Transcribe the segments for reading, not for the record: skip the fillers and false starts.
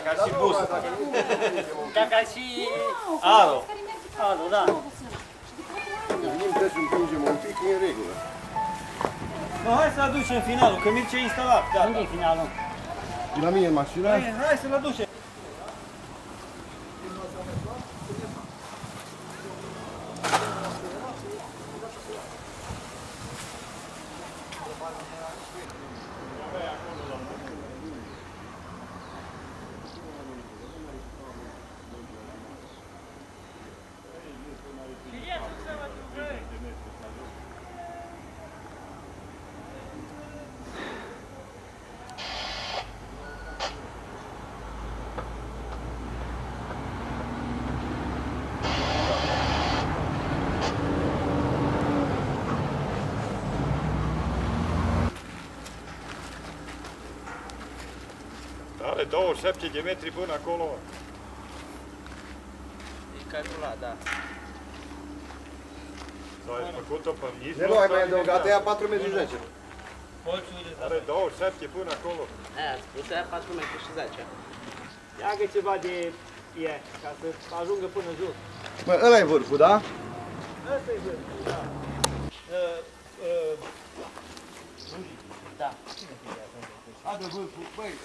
Ca și busul. Ca și aro. Aro, da. Venim, trebuie să împingem un pic, e în regulă. Bă, hai să-l aducem finalul, că Mircea e instalat. Unde e finalul? E la mine în mașină? Hai să-l aducem. Are 27 de metri până acolo. E calculat, da. Sau ai făcut-o pe mijloc? Nelu, ai mai adăugat, ea 4 metri 10. Are 27 până acolo. Aia, spus aia 4 metri și 10. Iagă ceva de e, ca să ajungă până jos. Bă, ăla e vârful, da? Ăsta e vârful, da. Da. Adă vârful, băi,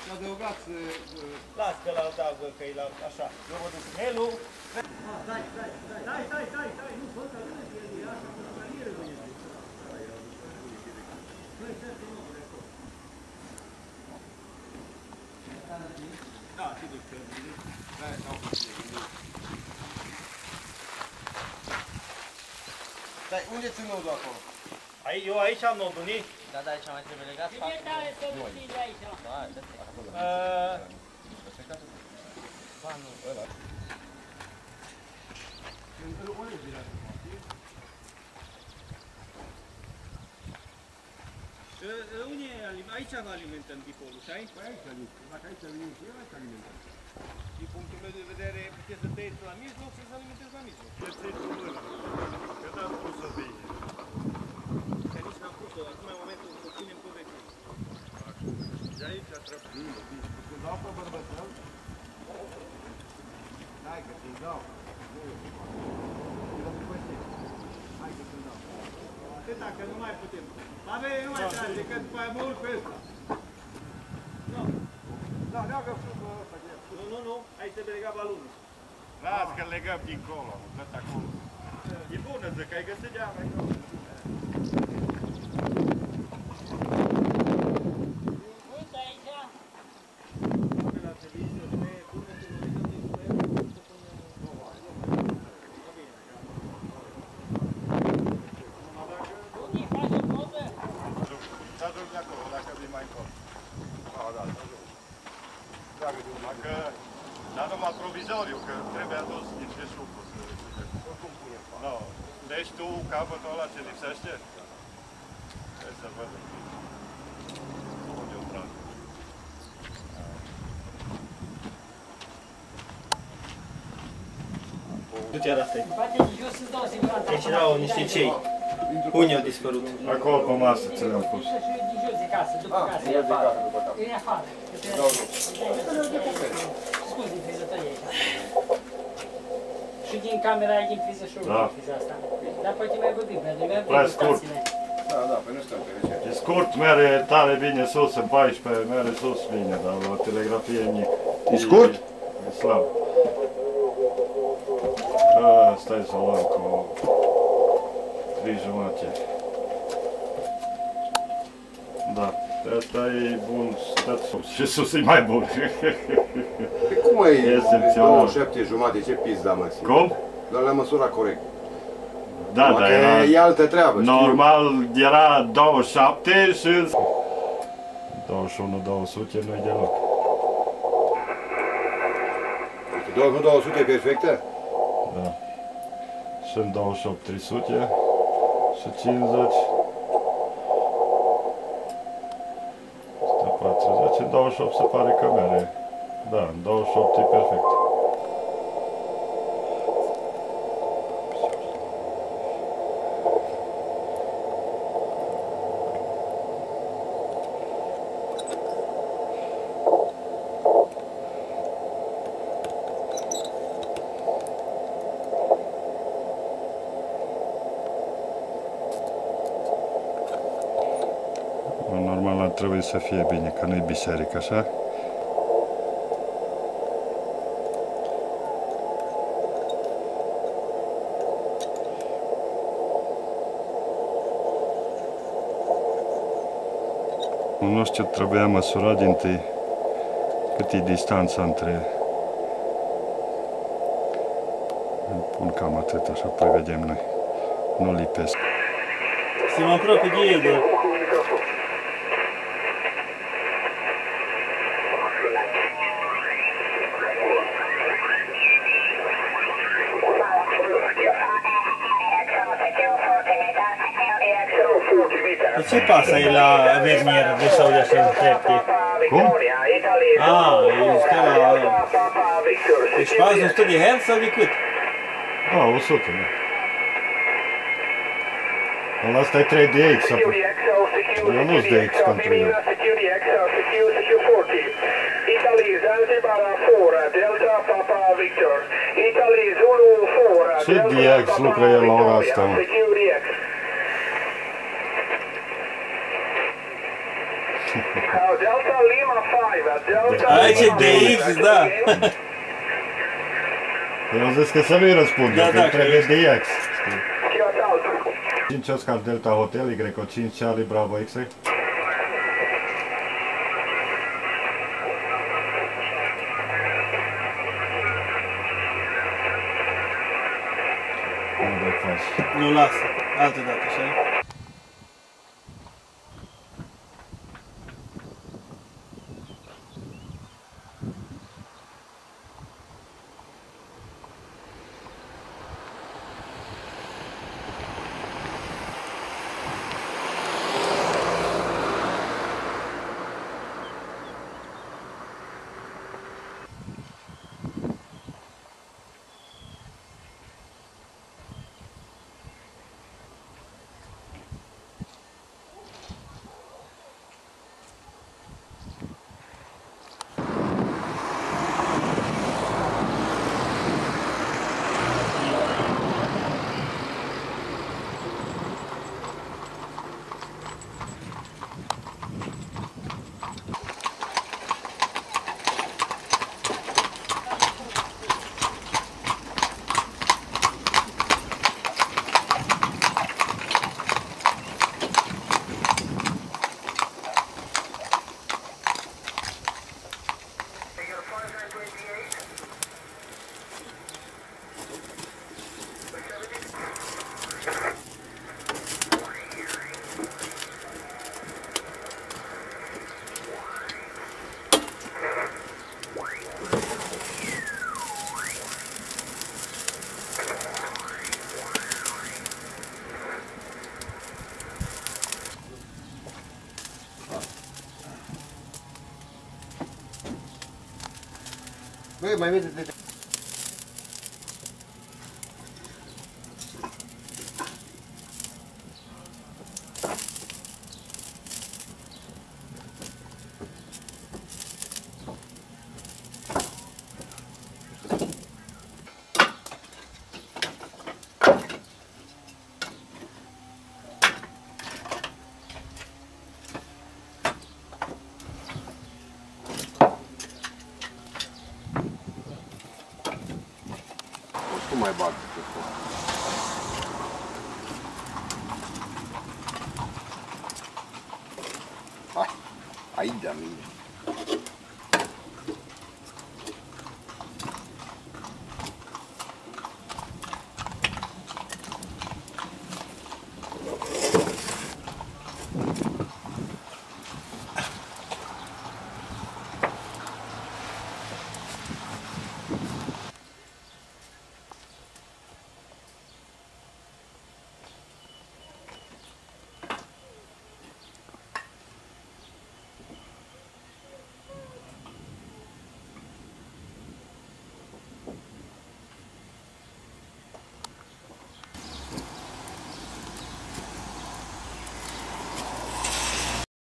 și adăugați... Las că l-au dat, bă, că e la așa. Eu mă duc cu Nelu. Stai, nu pot să vezi, e așa, cu salire, băi. Da, sigur că... Stai, unde ți nodul acolo? Eu aici am nodul, ni? Da, aici mai trebuie legat. Cine tare să nu știi de aici? Da, de acolo. Ba, nu, ăla. Aici nu alimentăm dipolul, știi? Păi aici alimentăm, dacă aici alimentăm și el, aici alimentăm. Din punctul meu de vedere, puteți să tăieți la mijloc și să alimentezi la mijloc. Găsiți cu mâna. Că n-am pus-o bine. Că nici n-am pus-o, acum e momentul să punem pe veche. De aici trebuie. Bine, bine. Când dau pe bărbățel, hai că ți-i dau. Hai că ți-i dau. Atâta, că nu mai putem. Ave, nu mai trage, că după aia mă urc pe ăsta. Nu. Da, neagă frumă ăsta de el. Nu, aici trebuie legat balonul. Las că legăm dincolo, tot acolo. E bună, zic, ai găsit de mai nou. Uite aici. Pe la televizor, pe bună, că nu legăm din pe el, să punem... Unde faci o poză? Să ajung de acolo, dacă vii mai încolo. Da, să ajung. Dacă, dar numai provizoriu, că trebuie adus niște șupuri. Oricum punem. Nu. Deci tu capătul ăla ce lipsește? Hai să văd. Unde o trag? Ducerea asta e. Bate de jos să-ți dau siguranță. Aici erau niște cei. Unde au dispărut? Acolo pe masă ți le-am pus. Și de jos de casă, după casă, e de afară. casă după casă. E afară. Dau Scuze, din frizătorie aici. Și din camera aia din friză și Da. friza asta. Dar poate mai vorbim, pentru că Prea mi-am scurt. Da, da, pe nu stăm pe rețea. E scurt, mere tare bine sus, în 14, mere sus bine, dar la telegrafie e mic. E scurt? E slab. Stai să o luăm cu 3,5. Da, asta e bun, stat sus. Și sus e mai bun. Pe cum e Esențial. 27 jumate, ce pizda mă țin? Cum? Doar la măsura corect. Da, dar era... E altă treabă, știu. Normal era 27 și... 21-200 nu-i deloc. Nu 200 e perfectă? Da. Și în 28 300 și 50. 140, în 28 se pare că mere. Da, în 28 e perfect. trebuie să fie bine, că nu-i biserică, așa? Nu știu, trebuia măsurat din tâi cât e distanța între... Pun cam atât, așa, apoi vedem noi. Nu lipesc. Se mă apropie de ei, de... De ce pasă e la vernier de sau de așa în trepte? Cum? Este la... Deci fază 100 de Hz sau de cât? Da, 100, da. Ăla asta e 3DX, eu nu-s DX pentru el. Ce DX lucră el la ora asta? Aici e DX, da. Eu am zis că să nu-i răspund, Da, că da, trebuie DX. 5 Oscar Delta Hotel, Y5 Charlie Bravo X-Ray. Nu faci. Nu lasă, altă dată, așa? Băi, mai vede-te. Cum mai bag? Hai, de-a mine.